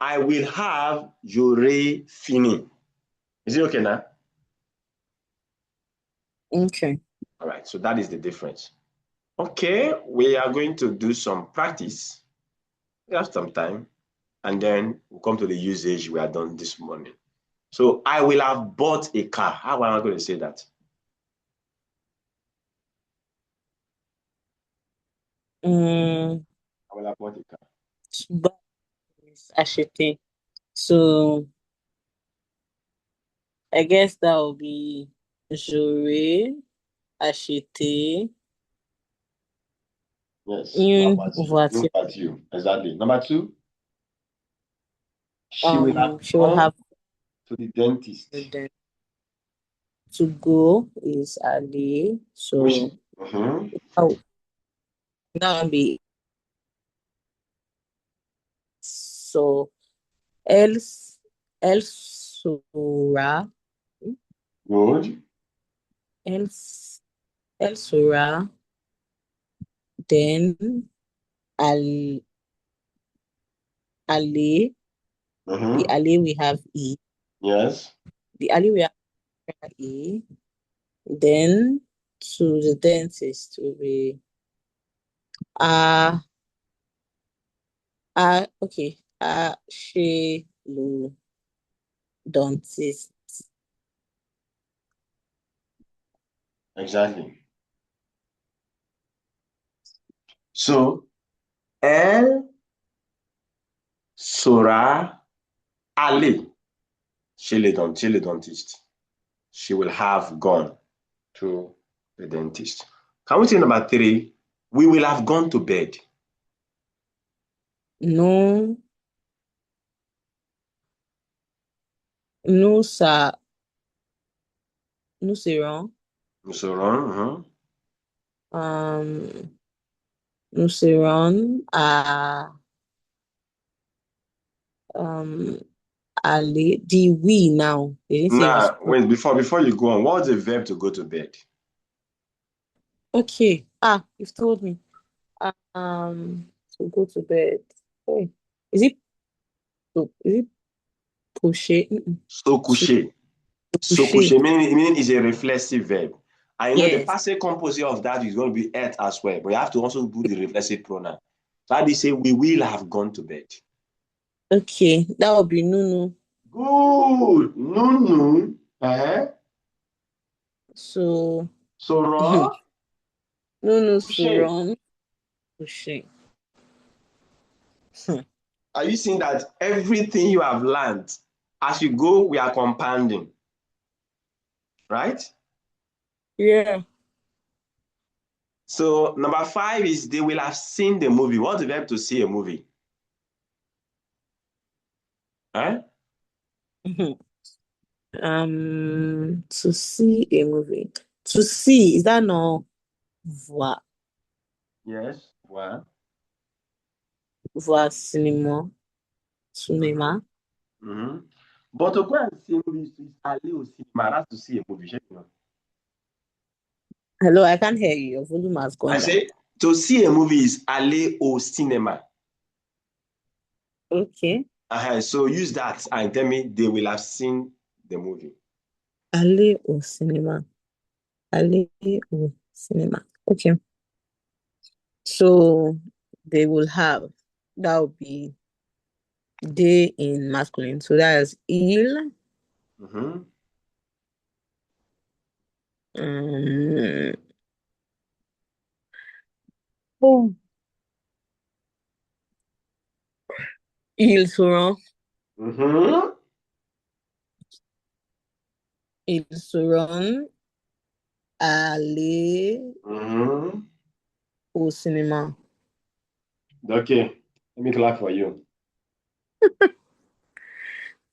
I will have j'aurai fini. Is it okay now? Okay. All right, so that is the difference. Okay, we are going to do some practice. We have some time, and then we'll come to the usage we are done this morning. So I will have bought a car. How am I going to say that? I will have bought a car. But acheter. So I guess that will be j'aurais acheté une voiture. Exactly. Number two, she will have She will have to the dentist. To go is aller. Which, So oh, now be so else sera good. else sera then al aller. The aller we have e. Yes. The aller we have e. Then to the dentist will be okay. Chez le dentiste. Exactly. So, elle sera allée chez le dentiste. She will have gone to the dentist. Can we say number 3? We will have gone to bed. Nous, nous, ça, nous serons, Nous serons. nous serons aller. The we now. They didn't say Now, respond. wait, before you go on, what's the verb to go to bed? Okay. You've told me. To go to bed. Hey. Is it is it coucher? So To coucher. So coucher. coucher meaning is a reflexive verb. And you know the Yes. passive composite of that is going to be at as well, but you have to also do the reflexive pronoun. So how do you say we will have gone to bed? Okay. That would be Nunu. Good. Nunu. So Sera Nunu coucher. seront coucher. Are you seeing that everything you have learned as you go, we are compounding, right? Yeah. So number 5 is they will have seen the movie. What's the verb to see a movie? To see a movie. To see, is that not voir? Yes. Well. Voir cinéma. Cinéma. But to go and see a movie is aller au cinéma. That's to see a movie. Hello, I can't hear you. Your volume has I gone down. say to see a movie is aller au cinéma. Okay. So use that and tell me they will have seen the movie. Aller au cinéma. Aller au cinéma. Okay. So they will have. That would be they in masculine. So that is il. Oh. Ils seront. Ils seront allés au cinéma. Okay. Let me clap for you.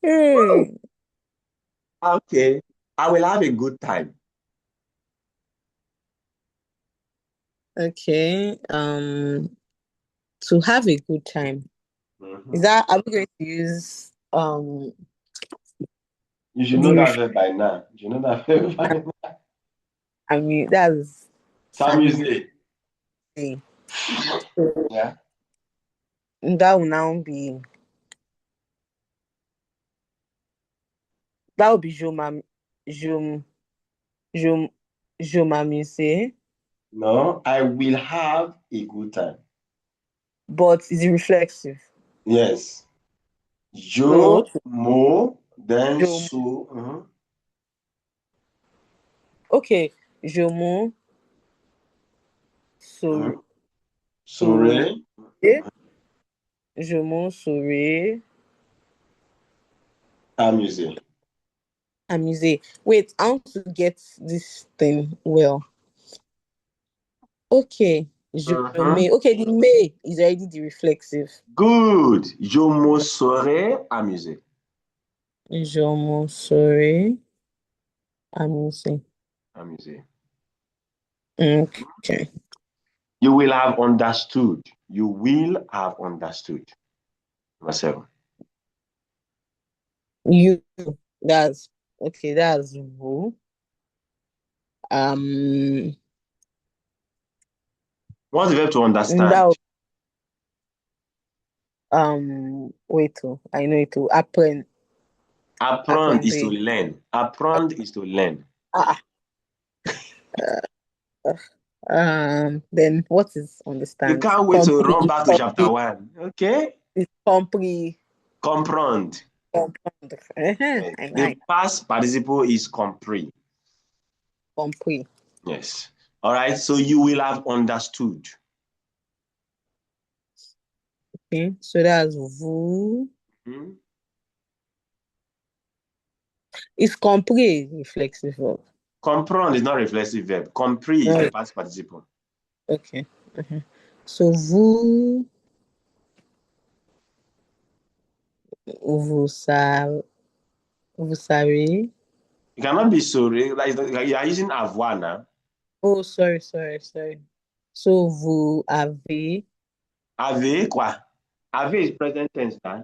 Hey. Okay. I will have a good time. Okay. To have a good time. Is that are we going to use You should know that verb by now. You know that verb by now. I mean that's S'amuser. So Yeah. that will now be je m'amuser. No, I will have a good time. But it's reflexive. Yes. So then je, so. okay. Je me so, Serai. je me serai Amusé. amusé. Wait, I want to get this thing well. Okay. Okay, the may is already the reflexive. Good. Je me serai amusé. Je me serai Amusé. Amusé. Okay. You will have understood. You will have understood. Number 7. You. That's okay. That's vous. What's the verb to understand? That wait. I know it. Apprendre. Apprendre is to Apprendre. learn. Apprendre is to learn. Ah. Then what is You understand? can't wait to run back to chapter 1. Okay? Compris. Comprendre. Comprendre. Yes. I The like past participle is compris. compris. Yes. All right. So you will have understood. Okay. So that's vous. Hmm? Is compris reflexive verb? Comprendre is not reflexive verb. Compris is No. the past participle. Okay. So vous savez, vous savez. You cannot be sorry. Like you are using avoir now. Oh, sorry. So vous avez. Avez quoi? Avez is present tense now.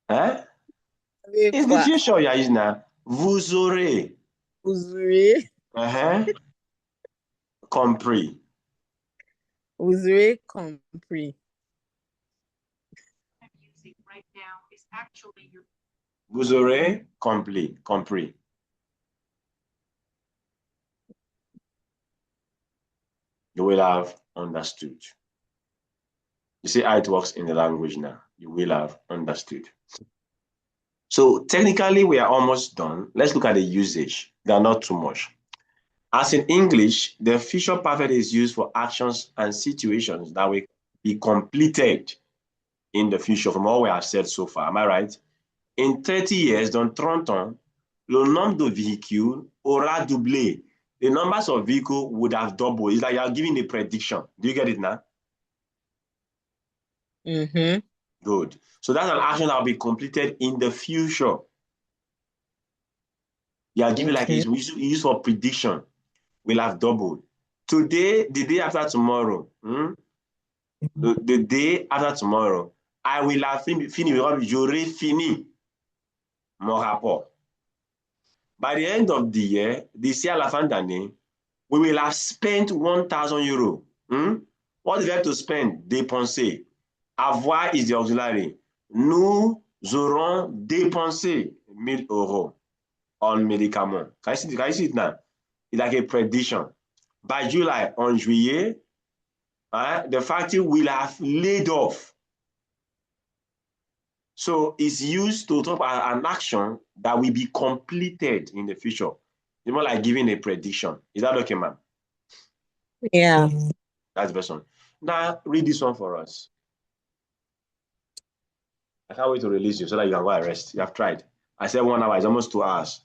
Hein? Avez It's the quoi? future you are using now. Vous aurez. Vous aurez. Compris. Vous aurez compris. Vous aurez compris. You will have understood. You see how it works in the language now. You will have understood. So technically, we are almost done. Let's look at the usage. They are not too much. As in English, the future perfect is used for actions and situations that will be completed in the future from all we have said so far. Am I right? In 30 years, dans 30 ans, le nombre de véhicules aura doublé. The numbers of vehicles would have doubled. It's like you're giving a prediction. Do you get it now? Mm-hmm. Good. So that's an action that will be completed in the future. You are giving like it's used for prediction. Will have doubled. Today, the day after tomorrow, the day after tomorrow, I will have fini, j'aurai fini mon rapport. By the end of the year, d'ici à la fin d'année, we will have spent 1,000 euros. What is there to spend? Dépenser. Avoir is the auxiliary. Nous aurons dépensé 1,000 euros on médicaments. Can you see it now? It's like a prediction. By July, en juillet, the factory will have laid off. So it's used to talk about an action that will be completed in the future. It's more like giving a prediction. Is that okay, ma'am? Yeah. That's the best one. Now, read this one for us. I can't wait to release you so that you can go and rest. You have tried. I said 1 hour. It's almost 2 hours.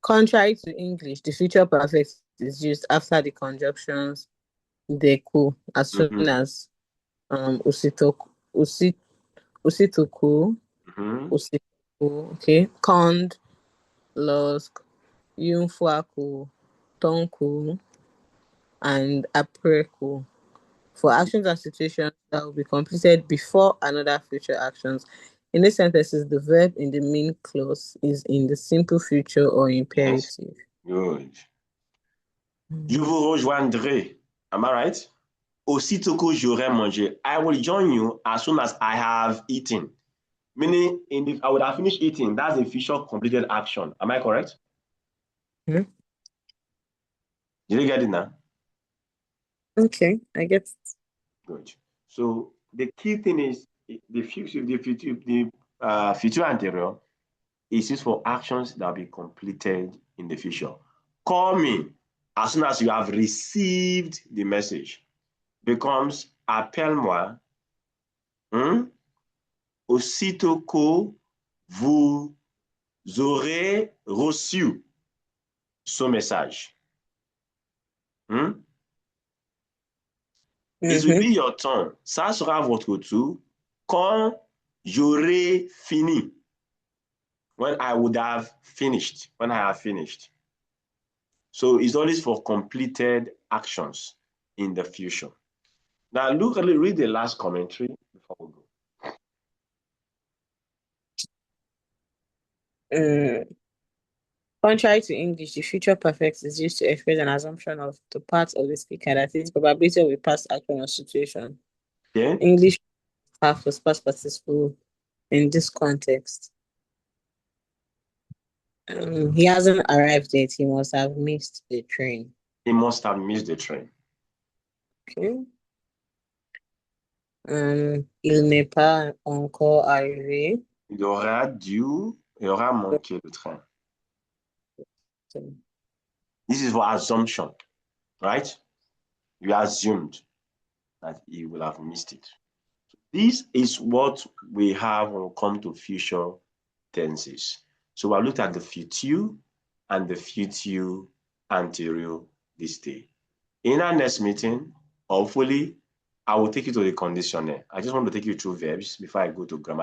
Contrary to English, the future perfect is used after the conjunctions deku as soon as usitoku, usitoku, okay, cond, losk, yunfuaku, tonku, and apreku for actions and situations that will be completed before another future actions. In these sentences, the verb in the main clause is in the simple future or imperative. Yes. Good. Je vous rejoindrai. Am I right? Aussitôt que j'aurai mangé. I will join you as soon as I have eaten. Meaning, I would have finished eating. That's a future completed action. Am I correct? Hmm? Did you get it now? Okay, I get it. Good. So the key thing is the future anterior is used for actions that will be completed in the future. Call me as soon as you have received the message. Becomes appelle-moi aussitôt que vous aurez reçu ce message. It will be your turn. Ça sera votre tour quand j'aurai fini. When I would have finished. When I have finished. So it's always for completed actions in the future. Now read the last commentary before we go. Contrary to English, the future perfect is used to express an assumption of the part of the speaker that is probability of a past action or situation. Yeah. English half was past participle in this context. He hasn't arrived yet. He must have missed the train. He must have missed the train. Okay. Il n'est pas encore arrivé. Il aura manqué le train. This is for assumption, right? You assumed that he will have missed it. This is what we have when we come to future tenses. So we'll look at the future and the future anterior this day. In our next meeting, hopefully, I will take you to the conditioner. I just want to take you through verbs before I go to grammar.